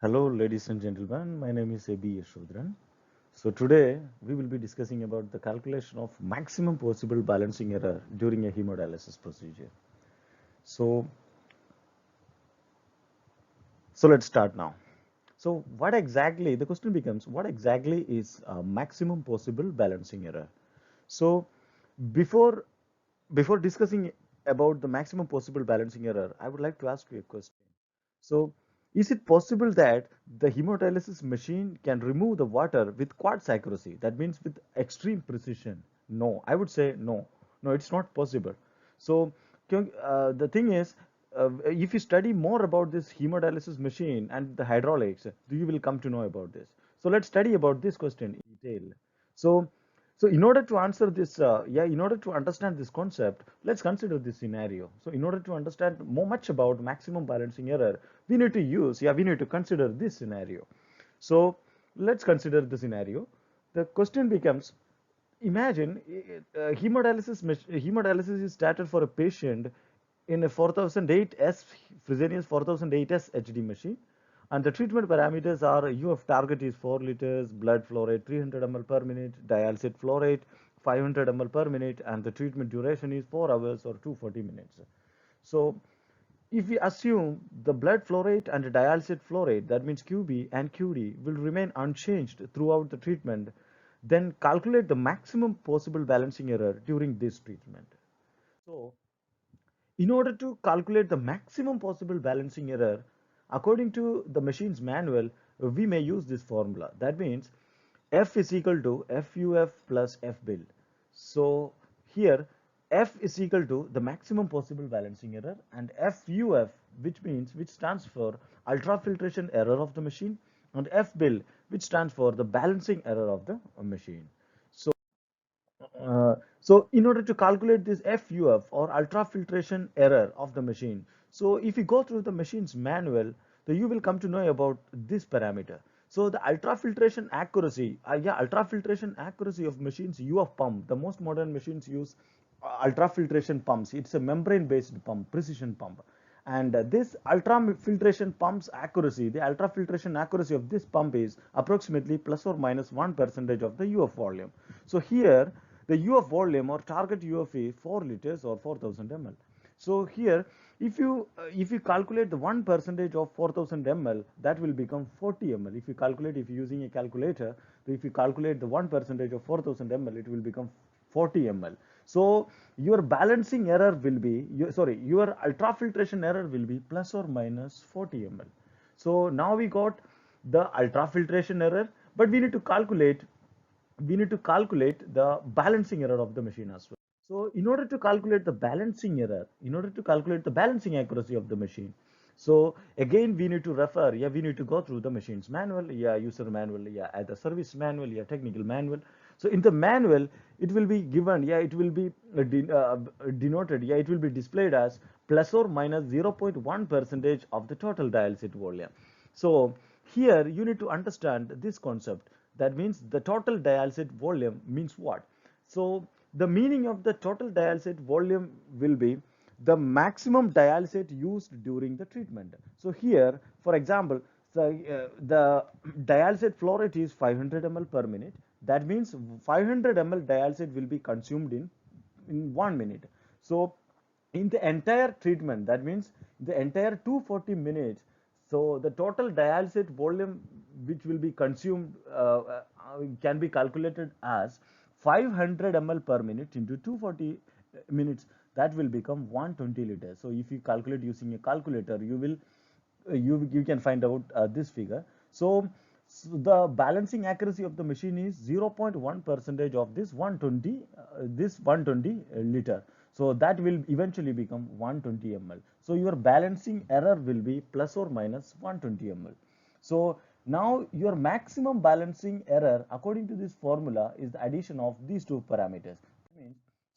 Hello, ladies and gentlemen. My name is A.B. Yashodharan. So today we will be discussing about the calculation of maximum possible balancing error during a hemodialysis procedure. So, so let's start now. So what exactly, the question becomes, what exactly is maximum possible balancing error? So before before discussing about the maximum possible balancing error, I would like to ask you a question. So, is it possible that the hemodialysis machine can remove the water with quartz accuracy? That means with extreme precision? No, I would say no. No, it's not possible. So, the thing is, if you study more about this hemodialysis machine and the hydraulics, you will come to know about this. So, let's study about this question in detail. So, so in order to answer this, in order to understand this concept, let's consider this scenario. So in order to understand more much about maximum balancing error, we need to consider this scenario. So let's consider the scenario. The question becomes, imagine hemodialysis is started for a patient in a 4008S Fresenius 4008S HD machine, and the treatment parameters are UF target is 4 liters, blood flow rate 300 ml per minute, dialysate flow rate 500 ml per minute, and the treatment duration is 4 hours or 240 minutes. So if we assume the blood flow rate and the dialysate flow rate, that means QB and QD, will remain unchanged throughout the treatment, then calculate the maximum possible balancing error during this treatment. So, in order to calculate the maximum possible balancing error, according to the machine's manual, we may use this formula. That means F is equal to FUF plus FBIL. So here F is equal to the maximum possible balancing error, and FUF, which stands for ultrafiltration error of the machine, and FBIL, which stands for the balancing error of the machine. So in order to calculate this FUF or ultrafiltration error of the machine, so if you go through the machine's manual, then you will come to know about this parameter. So the ultrafiltration accuracy of machines UF pump, the most modern machines use ultrafiltration pumps. It's a membrane-based pump, precision pump. And this ultrafiltration pump's accuracy, the ultrafiltration accuracy of this pump is approximately plus or minus 1% of the UF volume. So here, the UF volume or target UF is 4 liters or 4000 ml. So here, if you calculate the 1% of 4000 ml, that will become 40 ml. If you're using a calculator, if you calculate the 1% of 4000 ml, it will become 40 ml. So your balancing error will be, your ultrafiltration error will be plus or minus 40 ml. So now we got the ultrafiltration error, but we need to calculate the balancing error of the machine as well. So in order to calculate the balancing error, in order to calculate the balancing accuracy of the machine, so again we need to we need to go through the machine's manual, user manual, at the service manual, technical manual. So in the manual, it will be given, it will be denoted, it will be displayed as plus or minus 0.1% of the total dialysate volume. So here you need to understand this concept. That means the total dialysate volume means what? So the meaning of the total dialysate volume will be the maximum dialysate used during the treatment. So here, for example, the dialysate flow rate is 500 ml per minute. That means 500 ml dialysate will be consumed in 1 minute. So in the entire treatment, that means the entire 240 minutes, so the total dialysate volume which will be consumed can be calculated as 500 ml per minute into 240 minutes. That will become 120 liters. So if you calculate using a calculator, you can find out this figure. So, the balancing accuracy of the machine is 0.1% of this 120 liter. So that will eventually become 120 ml. So your balancing error will be plus or minus 120 ml. So now your maximum balancing error according to this formula is the addition of these two parameters.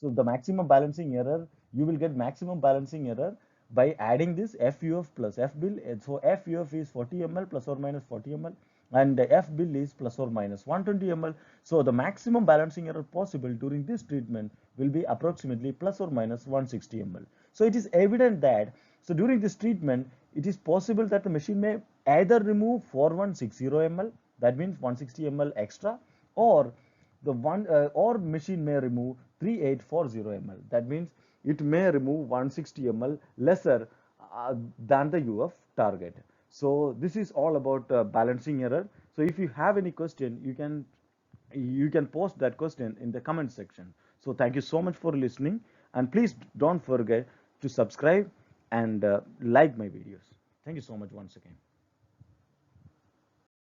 So the maximum balancing error, you will get maximum balancing error by adding this FUF plus FBIL. So FUF is 40 ml plus or minus 40 ml, and FBIL is plus or minus 120 ml. So the maximum balancing error possible during this treatment will be approximately plus or minus 160 ml. So it is evident that, so during this treatment, it is possible that the machine may either remove 4160 ml, that means 160 ml extra, or or machine may remove 3840 ml, that means it may remove 160 ml lesser than the UF target. So this is all about balancing error. So if you have any question, you can post that question in the comment section. So thank you so much for listening, and please don't forget to subscribe and like my videos. Thank you so much once again.